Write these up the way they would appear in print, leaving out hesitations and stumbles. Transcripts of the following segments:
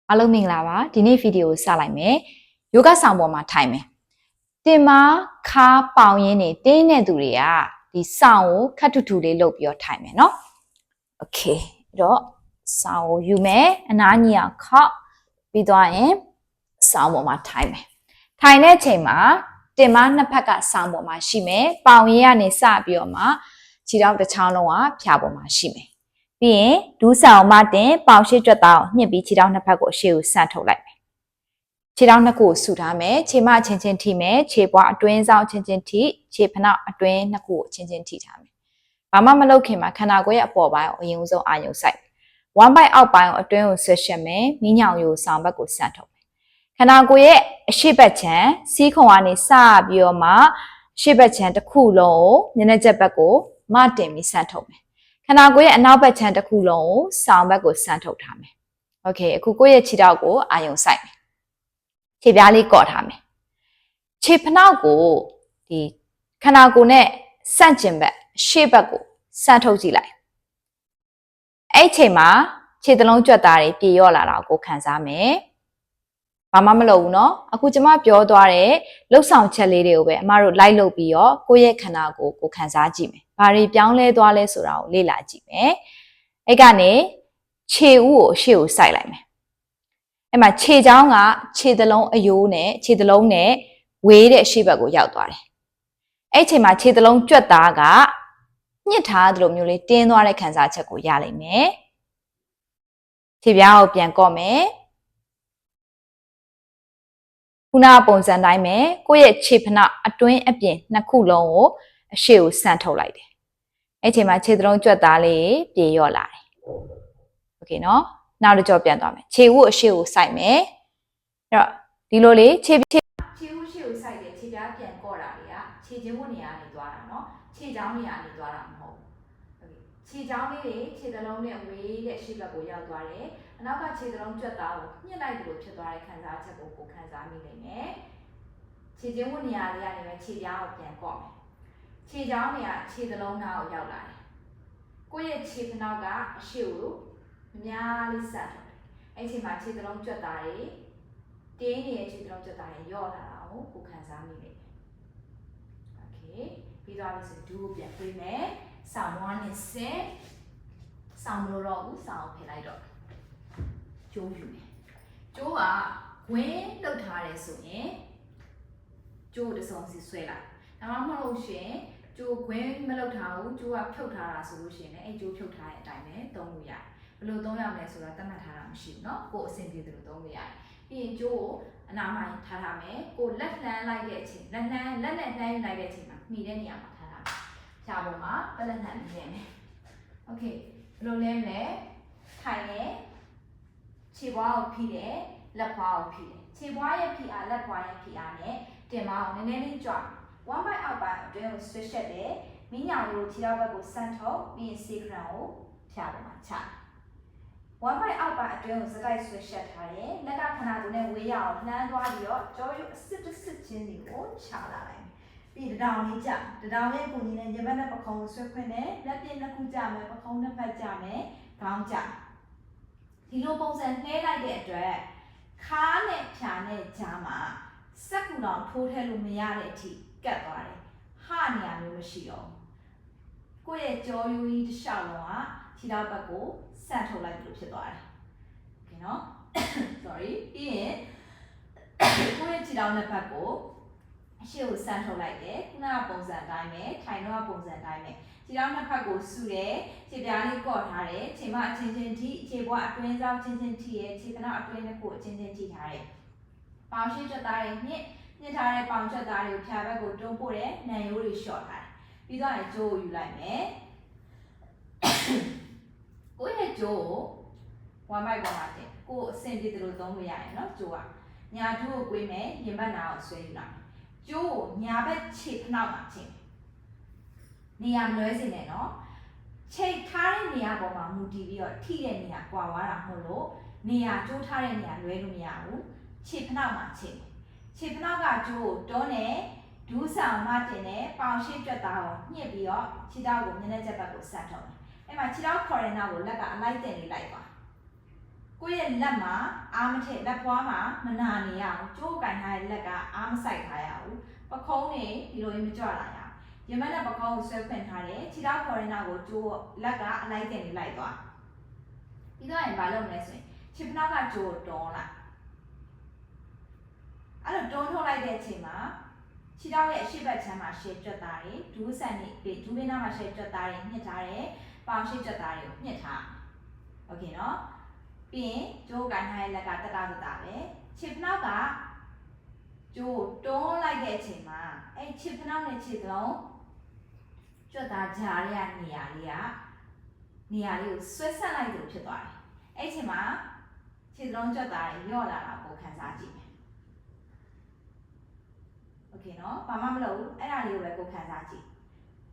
အားလုံးမင်္ဂလာပါဒီနေ့ဗီဒီယိုစလိုက်မယ်ယောဂဆောင်ပေါ်မှာထိုင်မယ်တင်မခါပေါင်ရင်းနေတင်းတဲ့သူတွေကဒီဆောင်ကိုခတ်ထူထူလေးလုပ်ပြီးတော့ထိုင်မယ်နော်โอเคအဲ့တော့ဆောင်ကိုယူမယ်အနားကြီးအောင်ခောက်ပြီးသွားရင်ဆောင်ပေါ်မှာထိုင်မယ်ထိုင်တဲ့အချိန်မှာတင်မနှစ်ဖက်ကဆောင်ပေါ်မှာရှိမယ်ပေါင်ရင်းကနေစပြီးတော့မှခြေထောက်တစ်ချောင်းလုံးကဖြာပေါ်မှာရှိမယ်ပြီးရင်ဒူးဆောင်မတင်ပေါင်ရှိကြွက်သားကိုညှစ်ပြီးခြေထောက်နှစ်ဖက်ကိုအရှေ့ကိုဆန့်ထုတ်လိုက်မယ်ခြေထောက်နှစ်ခုကိုဆူထားမယ်ခြေမချင်းချင်းထိမယ်ခြေပွားအတွင်းဆောင်ချင်းချင်းထိခြေဖနှောက်အတွင်းနှစ်ခုကိုချင်းချင်းထိထားမယ်ဘာမှမလုပ်ခင်မှာခန္ဓာကိုယ်ရဲ့အပေါ်ပိုင်းကိုအရင်ဆုံးအာရုံစိုက်ဝမ်းပိုက်အောက်ပိုင်းကိုအတွင်းကိုဆွဲရှက်မယ်မိညောင်ရိုးဆောင်ဘက်ကိုဆန့်ထုတ်မယ်ခန္ဓာကိုယ်ရဲ့အရှိတ်ဘက်ခြမ်းစီးခုံကနေစပြီးတော့မှအရှိတ်ဘက်ခြမ်းတစ်ခုလုံးကိုမျက်နှာကျက်ဘက်ကိုမတင်ပြီးဆန့်ထုတ်မယ်ခန္ဓာကိုယ်ရဲ့အနောက်ဘက်ခြမ်းတစ်ခုလုံးကိုဆောင်ဘက်ကိုဆန့်ထုတ်ထားမယ်။ Okay အခုကိုယ့်ရဲ့ခြေထောက်ကိုအာရုံစိုက်မယ်။ခြေပြားလေးကော့ထားမယ်။ခြေဖနှောက်ကိုဒီခန္ဓာကိုယ်နဲ့ဆန့်ကျင်ဘက်ရှေ့ဘက်ကိုဆန့်ထုတ်ကြည့်လိုက်။အဲ့ချိန်မှာခြေသလုံးကြွက်သားတွေပြေလျော့လာတာကိုခံစားမယ်။ဘာမှမလုပ်ဘူးနော်။အခုကျွန်မပြောသွားတဲ့လှုပ်ဆောင်ချက်လေးတွေကိုပဲအမတို့လိုက်လုပ်ပြီးတော့ကိုယ့်ရဲ့ခန္ဓာကိုယ်ကိုခံစားကြည့်မယ်။ဘာတွေပြောင်းလဲသွားလဲဆိုတာကိုလေ့လာကြည့်မယ်။အဲ့ကနေခြေဥကိုရှေ့ကိုစိုက်လိုက်မယ်။အဲ့မှာခြေချောင်းကခြေသလုံးအယိုးနဲ့ခြေသလုံးနဲ့ဝေးတဲ့အရှိတ်ဘက်ကိုရောက်သွားတယ်။အဲ့ချိန်မှာခြေသလုံးကြွက်သားကညှစ်ထားသလိုမျိုးလေးတင်းသွားတဲ့ခံစားချက်ကိုရလိမ့်မယ်။ခြေပြားကိုပြန်ကော့မယ်။ခုနပုံစံတိုင်းပဲကိုယ့်ရဲ့ခြေဖနှောက်အတွင်းအပြင်နှစ်ခုလုံးကိုအရှေ့ကိုဆန့်ထုတ်လိုက်တယ်။အဲ့ချိန်မှာခြေသလုံးကြွက်သားလေးပြေလျော့လာတယ်။ Okay နော်။နောက်တစ်ကြောပြန်သွားမယ်။ခြေဥအရှေ့ကိုစိုက်မယ်။အဲ့တော့ဒီလိုလေးခြေဥရှေ့ကိုစိုက်တယ်ခြေပြားပြန်ကော့တာတွေကခြေချင်းဝတ်နေရနေသွားတာနော်။ခြေချောင်းနေရနေသွားတာမဟုတ်ဘူး။ Okay ခြေချောင်းလေးတွေခြေသလုံးနဲ့ဝေးတဲ့ရှေ့ဘက်ကိုရောက်သွားတယ်။အနောက်ကခြေသလုံးကြွက်သားကိုညှစ်လိုက်သလိုဖြစ်သွားတဲ့ခံစားချက်ကိုခံစားမိနိုင်မယ်။ခြေချင်းဝတ်နေရလေးကနေပဲခြေပြားကိုပြန်ကော့မယ်။ခြေချောင်းတွေကခြေသလုံးနားကိုရောက်လာတယ်။ကိုယ့်ရဲ့ခြေဖနှောက်ကအရှေ့ကိုအများလေးဆက်တယ်။အဲ့ချိန်မှာခြေသလုံးကြွက်သားတွေတင်းနေတဲ့ခြေသလုံးကြွက်သားတွေယော့လာတာကိုခံစားမိတယ်။ Okay ပြီးသွားပြီဆိုဒူးကိုပြန်ပြေးမယ်။ဆောင်းဝါးနဲ့ဆက်ဆောင်းမလို့တော့ဘူးဆောင်းဖယ်လိုက်တော့ကျိုးယူမယ်။ကျိုးကဝင်းလှုပ်ထားတယ်ဆိုရင်ကျိုးတစ်စုံစီဆွဲလိုက်။ဒါမှမဟုတ်ရှင်ကျိုးခွင်းမလှုပ်ထားဘူးကျိုးကဖြုတ်ထားတာဆိုလို့ရှိရင်လည်းအဲ့ကျိုးဖြုတ်ထားတဲ့အတိုင်းပဲသုံးလို့ရတယ်။ဘယ်လိုသုံးရမလဲဆိုတာသတ်မှတ်ထားတာမရှိဘူးเนาะကိုယ်အဆင်ပြေတယ်လို့သုံးလို့ရတယ်။ပြီးရင်ကျိုးကိုအနားမှာထားထားမယ်။ကိုလက်လှမ်းလိုက်တဲ့အချိန်လက်နဲ့လှမ်းယူလိုက်တဲ့အချိန်မှာမှီတဲ့နေရာမှာထားထားမယ်။ဖြာပေါ်မှာပလက်နှံ့နေမယ်။ Okay ဘယ်လိုလဲမလဲ။ထိုင်နေခြေပွားကိုဖိတယ်လက်ပွားကိုဖိတယ်။ခြေပွားရဲ့ဖိအားလက်ပွားရဲ့ဖိအားနဲ့တင်မအောင်နည်းနည်းလေးကြွဝမ်းပိုက်အောက်ပိုင်းအတွင်းကိုဆွဲရှက်တယ်မိညာရိုးခြေထောက်ဘက်ကိုဆန့်ထုတ်ပြီးရင်စေခရံကိုဖြာပေါ်မှာချဝမ်းပိုက်အောက်ပိုင်းအတွင်းကိုစကိုက်ဆွဲရှက်ထားတယ်လက်ကခန္ဓာကိုယ်နဲ့ဝေးရအောင်လှမ်းသွားပြီးတော့ကြောရုပ်အစစ်တစ်စစ်ချင်းစီကိုချလာလိုက်ပြီးတတောင်လေးကြတတောင်ရဲ့ပုံကြီးနဲ့ညဘက်နဲ့ပခုံးဆွဲခွင့်နဲ့လက်ပြနှစ်ခုကြမယ်ပခုံးနှစ်ဖက်ကြမယ်ခေါင်းကြဒီလိုပုံစံနှဲလိုက်တဲ့အတွက်ခါးနဲ့ဖြာနဲ့ကြားမှာစက်ကူတော်ထိုးထည့်လို့မရတဲ့အထိကတ်သွားတယ်။ဟာနေရာမျိုးမရှိတော့ဘူး။ကိုယ့်ရဲ့ကြောရိုးကြီးတစ်လျှောက်လုံးကခြေထောက်ဘက်ကိုဆန့်ထုတ်လိုက်လို့ဖြစ်သွားတယ်။ Okay နော် sorry ပြီးရင်ကိုယ့်ရဲ့ခြေထောက်နှစ်ဖက်ကိုအရှေ့ကိုဆန့်ထုတ်လိုက်တယ်။ခုနကပုံစံတိုင်းပဲထိုင်တော့ပုံစံတိုင်းပဲခြေထောက်နှစ်ဖက်ကိုဆူတယ်ခြေပြားလေးကော့ထားတယ်ခြေမအချင်းချင်းထိခြေပွားအတွင်းဆောင်ချင်းချင်းထိရဲ့ခြေကနာအတွင်းနှစ်ခုအချင်းချင်းထိထားတယ်။ပေါင်ရှိကြွက်သားတွေညှစ်ထားတဲ့ပေါင်ကြွက်သားတွေကိုဖြာဘက်ကိုတွန်းပို့တဲ့နံရိုးတွေလျှော့ထားတယ်။ပြီးတော့ကျိုးကိုယူလိုက်မယ်။ကိုယ့်ရဲ့ကျိုးကိုဝမ်းပိုက်ပေါ်မှာတင်ကိုယ်အဆင်ပြေတယ်လို့သုံးလို့ရတယ်နော်ကျိုးကညာဒူးကိုကွေးမယ်ရင်ဘတ်နာကိုဆွဲယူလိုက်။ကျိုးကိုညာဘက်ခြေဖနှောက်မှာချိန်နေရာမလွဲစေနဲ့နော်။ချိန်ထားတဲ့နေရာပေါ်မှာမူတည်ပြီးတော့ထိတဲ့နေရာကွာသွားတာမဟုတ်လို့နေရာကျိုးထားတဲ့နေရာလွဲလို့မရဘူး။ခြေဖနှောက်မှာချိန်ခြေဖနှောက်ကကျိုးကိုတွန်းနဲ့ဒူးဆောင်မတင်နဲ့ပေါင်ရှိကြွက်သားကိုညှစ်ပြီးတော့ခြေထောက်ကိုမျက်နှာကျက်ဘက်ကိုဆက်ထုတ်တယ်။အဲ့မှာခြေထောက်ခေါ်တဲ့နောက်ကိုလက်ကအလိုက်တင်လေးလိုက်ပါ ကိုယ့်ရဲ့လက်မှာအားမထည့်လက်ပွားမှာမနာနေရအောင်ကြိုးကင်ထားတဲ့လက်ကအားမဆိုင်ထားရဘူးပခုံးနေဒီလိုမျိုးမကြွလာရအောင်ရင်မနဲ့ပခုံးကိုဆွဲဖွင့်ထားတယ်ခြေထောက်ခေါ်ရင်းနောက်ကိုကြိုးလက်ကအလိုက်တင်နေလိုက်သွားပြီးတော့ရင်ဘာလုပ်မလဲဆိုရင်ခြေဖနောက်ကကြိုးတွန်းလိုက်အဲ့လိုတွန်းထုတ်လိုက်တဲ့အချိန်မှာခြေထောက်ရဲ့အရှိတ်ဘက်ချမ်းမှာရှည်ကြွက်သားတွေဒူးဆန်တွေဒူးလေးနားမှာရှည်ကြွက်သားတွေညှစ်ထားတယ်ပေါင်ရှိကြွက်သားတွေကိုညှစ်ထားโอเคနော်ပြီးရင်ကြိုးကင်ထားတဲ့လက်ကတက်တာတက်တာပဲခြေဖနောက်ကကြိုးတွန်းလိုက်တဲ့အချိန်မှာအဲ့ခြေဖနောက်နဲ့ခြေသလုံးကြွက်သားကြားရတဲ့နေရာလေးကိုဆွဲဆက်လိုက်လို့ဖြစ်သွားတယ်အဲ့အချိန်မှာခြေသလုံးကြွက်သားတွေညော့လာတာကိုခံစားကြည့်မယ်โอเคနော်ဘာမှမလုပ်ဘူးအဲ့ဒါလေးကိုပဲကိုခံစားကြည့်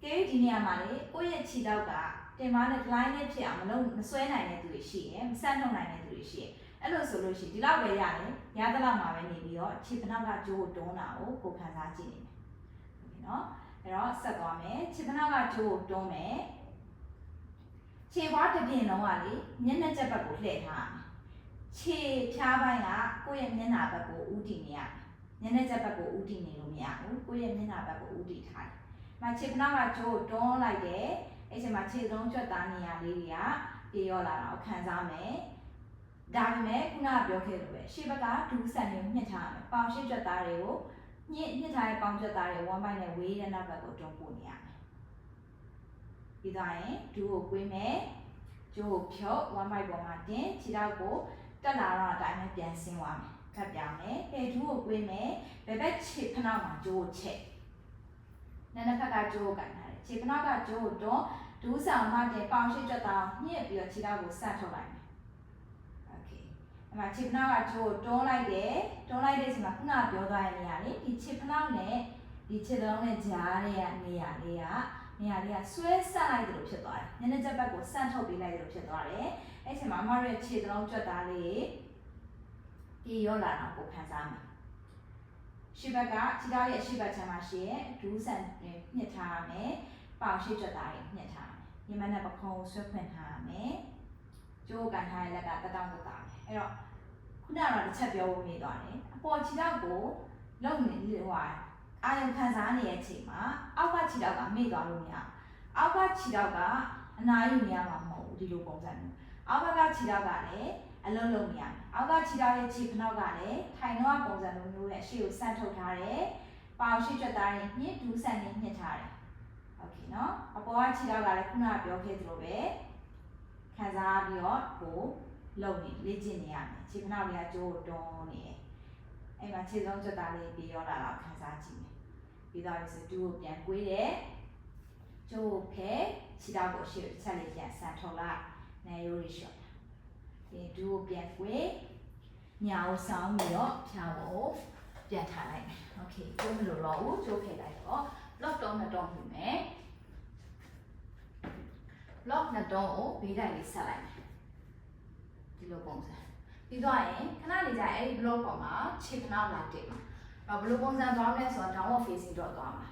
ကဲဒီနေရာမှာလေကိုယ့်ရဲ့ခြေထောက်ကတင်မနဲ့ line နဲ့ဖြစ်အောင်မဆွဲနိုင်တဲ့သူတွေရှိရယ်မဆန့်ထုတ်နိုင်တဲ့သူတွေရှိရယ်အဲ့လိုဆိုလို့ရှိရင်ဒီလောက်ပဲရတယ်ရသလောက်မှာပဲနေပြီးတော့ခြေဖနောက်ကကြိုးကိုတွန်းတာကိုကိုခံစားကြည့်နေမယ်โอเคနော်အဲ့တော့ဆက်သွားမယ်ခြေဖနောက်ကကြိုးကိုတွန်းမယ်ခြေဘွားတစ်ပြင်လုံးကလေမျက်နှာကျက်ဘက်ကိုလှည့်ထားရမယ်ခြေဖြားပိုင်းကကိုယ့်ရဲ့မျက်နှာဘက်ကိုဥတည်နေရမယ်မျက်နှာကျက်ဘက်ကိုဥတည်နေလို့မရဘူးကိုယ့်ရဲ့မျက်နှာဘက်ကိုဥတည်ထားတယ်။မခြေဖနောက်ကကြိုးတွန်းလိုက်တယ်။အဲ့ချိန်မှာခြေသုံးကြွက်သားနေရာလေးတွေကပြေရောလာတာကိုခံစားမယ်။ဒါပေမဲ့ခုနကပြောခဲ့လို့ပဲရှေ့ဘက်ကဒူးဆန်တွေကိုညှစ်ထားရမယ်။ပေါင်ရှိကြွက်သားတွေကိုညှစ်ထားတဲ့ပေါင်ကြွက်သားတွေ1 byte နဲ့ဝေးတဲ့နောက်ဘက်ကိုတွန်းပို့နေရမယ်။ပြီးသွားရင်ဒူးကိုကွေးမယ်။ကြိုးကိုဖြုတ်1 byte ပေါ်မှာတင်ခြေထောက်ကိုတက်လာတော့အတိုင်းပဲပြန်ဆင်းသွားမယ်။ခပ်ပြောင်းမယ်။ဒူးကိုကွေးမယ်။ဘယ်ဘက်ခြေဖနောက်မှာကြိုးကိုချက်နည်းနည်းဖက်ကကြိုးကိုကင်ထားတယ်ခြေဖနောက်ကကြိုးကိုတွန်းဒူးဆောင်မှတင်ပေါင်ရှိကြွက်သားညှစ်ပြီးတော့ခြေထောက်ကိုဆန့်ထုတ်လိုက်မယ်โอเคအဲ့မှာခြေဖနောက်ကကြိုးကိုတွန်းလိုက်တယ်တွန်းလိုက်တဲ့အချိန်မှာခုနကပြောသွားတဲ့နေရာလေးဒီခြေဖနောက်နဲ့ဒီခြေလုံးနဲ့ကြားတဲ့နေရာလေးကဆွဲဆက်လိုက်တယ်လို့ဖြစ်သွားတယ်ညနေချက်ဘက်ကိုဆန့်ထုတ်ပေးလိုက်တယ်လို့ဖြစ်သွားတယ်အဲ့အချိန်မှာအမတို့ရဲ့ခြေလုံးကြွက်သားလေးပြေရောလာတော့ကိုခံစားမယ်ရှိဘက်ကခြေထောက်ရဲ့ရှိဘက်ချမ်းမှာရှိရဲ့ဒူးဆန်ညှစ်ထားရမယ်။ပေါင်ရှိကြွက်သားတွေညှစ်ထားရမယ်။ရင်မနဲ့ပခုံးဆွဲဖွင့်ထားရမယ်။ကြိုးကန်ထားတဲ့လက်ကတက်တောင့်တက်တာပဲ။အဲ့တော့ခုနကတော့တစ်ချက်ပြောဖို့မေးသွားတယ်။အပေါ်ခြေထောက်ကိုလုံနေအာယုံခံစားနေတဲ့အချိန်မှာအောက်ကခြေထောက်ကမေ့သွားလို့မရဘူး။အောက်ကခြေထောက်ကအနားယူနေရမှာမဟုတ်ဘူးဒီလိုပုံစံမျိုး။အောက်ကခြေထောက်ကလည်းအလုံးလုံးနေရမယ်။အောက်ကခြေထောက်ရဲ့ခြေဖနောက်ကလည်းထိုင်တော့ပုံစံလိုမျိုးနဲ့ရှေ့ကိုဆန့်ထုတ်ထားတယ်။ပေါင်ရှိကြွက်သားရင်ညှစ်ဒူးဆန်နဲ့ညှစ်ထားတယ်။ โอเคနော်။အပေါ်ကခြေထောက်ကလည်းခုနကပြောခဲ့သလိုပဲခံစားပြီးတော့ကိုလုံနေလေ့ကျင့်နေရမယ်။ခြေဖနောက်လေးကကြိုးကိုတွန်းနေတယ်။အဲ့မှာခြေဆုံးကြွက်သားလေးပြေရောလာတော့ခံစားကြည့်မယ်။ပြီးတော့ဆိုဒူးကိုပြန်ကွေးတယ်။ကြိုးကိုဖဲခြေထောက်ကိုရှေ့ကိုချက်လေးပြန်ဆန့်ထုတ်လိုက်။နေရိုးလေးရှော့ဒီဒူးကိုပြန်ကွေးညာကိုဆောင်းပြီးတော့ဖြာဖို့ပြန်ထားလိုက်မယ်โอเคကျိုးမလို့တော့ဘူးကျိုးဖယ်လိုက်တော့ block တော့နှစ်တော့ပြင်မယ် block နှစ်တော့ကိုဘေးတိုင်လေးဆက်လိုက်မယ်ဒီလိုပုံစံပြီးတော့ရင်ခဏနေကြအဲ့ဒီ block ပေါ်မှာခြေဖနောက်လာတက်မှာတော့ဘယ်လိုပုံစံသွားမလဲဆိုတော့ downward facing တော့သွားမှာ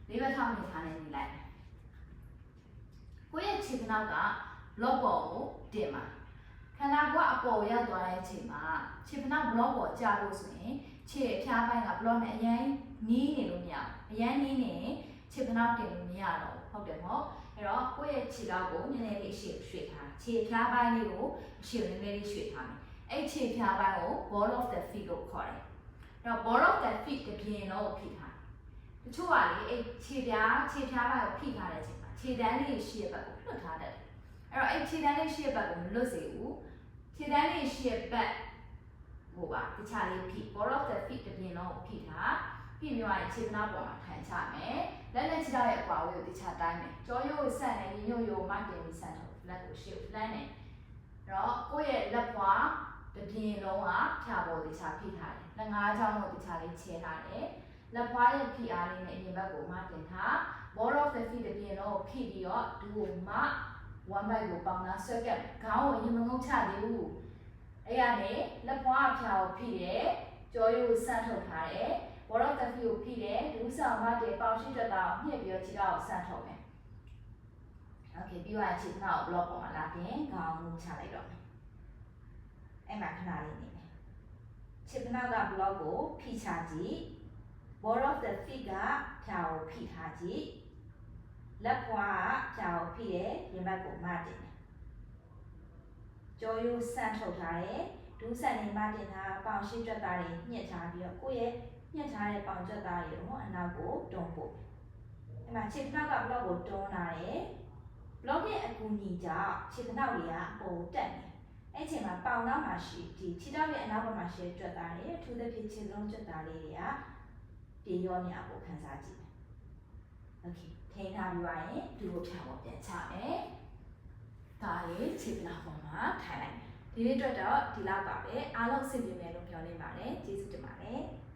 လေးဘက်ထောက်နေထားနေနေလိုက်ကိုယ့်ရဲ့ခြေဖနောက်က block ပေါ်ကိုတက်မှာခန္ဓာကိုယ်ကအပေါ်ရောက်သွားတဲ့အချိန်မှာခြေဖနောက် block ပေါ်ကြာလို့ဆိုရင်ခြေအဖျားပိုင်းက block နဲ့အရင်နီးနေလို့မရဘူးအရင်နီးနေခြေဖနောက်တင်လို့မရတော့ဘူးဟုတ်တယ်မဟုတ်အဲ့တော့ကိုယ့်ရဲ့ခြေထောက်ကိုနည်းနည်းလေးအရှေ့ရွှေ့ထားခြေအဖျားပိုင်းလေးကိုအရှေ့နည်းနည်းလေးရွှေ့ထားမယ်အဲ့ခြေဖျားပိုင်းကို ball of the feet လို့ခေါ်တယ်အဲ့တော့ ball of the feet တပြင်းတော့ဖိထားတချို့ကလေအဲ့ခြေဖျားပိုင်းကိုဖိထားတဲ့အချိန်မှာခြေတန်းလေးရှေ့ဘက်ကိုလွတ်ထားတယ်အဲ့တော့အဲ့ခြေတန်းလေးရှေ့ဘက်ကိုမလွတ်စေဘူးခြေတန်းလေးရှေ့ဘက်ဟိုပါတခြားလေးဖိ ball of the feet တပြင်းတော့ဖိထားပြီးပြီးရင်ခြေဖနောက်ပေါ်မှာထိုင်ချမယ်လက်နဲ့ခြေထောက်ရဲ့အကွာအဝေးကိုတခြားတိုင်းမယ်ကြောရိုးကိုဆန့်နေညို့ရိုးမှတင်ပြီးဆန့်ထုတ်လက်ကိုရှေ့လှမ်းနေတော့ကိုယ့်ရဲ့လက်ဖွားတပြင်းလုံးကဖြာပေါ်တခြားဖိထားတယ်လက်ငါးချောင်းကိုတခြားလေးချဲထားတယ်လက်ဖွားရဲ့ဖိအားလေးနဲ့အရင်ဘက်ကိုမှတင်ထား ball of the feet တပြင်းလုံးကိုဖိပြီးတော့ဒူးကိုမှ1 byte ကိုပေါင်နာဆွဲကပ်ခေါင်းကိုရင်မငုံချသေးဘူးအဲ့ရနေလက်ဖွားဖြာကိုဖိတယ်ကြောရိုးကိုဆန့်ထုတ်ထားတယ်ball of the feet ကိုဖိတယ်ဒူးဆောင်မှတင်ပေါင်ရှိတက်တာကိုညှစ်ပြီးတော့ခြေထောက်ကိုဆန့်ထုတ်မယ်โอเคပြီးတော့ခြေထောက် block ပေါ်မှာလာတင်ခေါင်းကိုချလိုက်တော့ အဲ့မှာခဏလေးနေမယ်ခြေဖနောက်က block ကိုဖိချကြည့် ball of the feet ကဖြာကိုဖိထားကြည့်လက်ဖွားကဖြာကိုဖိတယ်ရင်ဘတ်ကိုမတင်တယ်ကြောရိုးဆန့်ထုတ်ထားတယ်ဒူးဆန်နေမတင်ထားပေါင်ရှိကြွက်သားတွေညှစ်ထားပြီးတော့ကိုယ့်ရဲ့ညှစ်ထားတဲ့ပေါင်ကြွက်သားတွေကိုအနောက်ကိုတွန်းပို့အဲ့မှာခြေဖနောက်က block ကိုတွန်းလာတယ် block ရဲ့အကူအညီကြောင့်ခြေဖနောက်တွေကအပေါ်တက်နေအဲ့ချိန်မှာပေါင်နောက်မှာရှိဒီခြေထောက်ရဲ့အနောက်ဘက်မှာရှိတဲ့ကြွက်သားတွေအထူးသဖြင့်ခြေလုံးကြွက်သားလေးတွေကပြေရောနေအောင်ခန်းစားကြည့်မယ်။ Okay ထိန်းထားပြီးသွားရင်ဒီကိုဖြာပေါ်ပြန်ချမယ်။ဒါလေးခြေဖနောက်ပေါ်မှာထိုင်လိုက်မယ်။ဒီနေ့အတွက်တော့ဒီလောက်ပါပဲ။အားလုံးအဆင်ပြေမယ်လို့ပြောနေပါတယ်။ကျေးဇူးတင်ပါတယ်။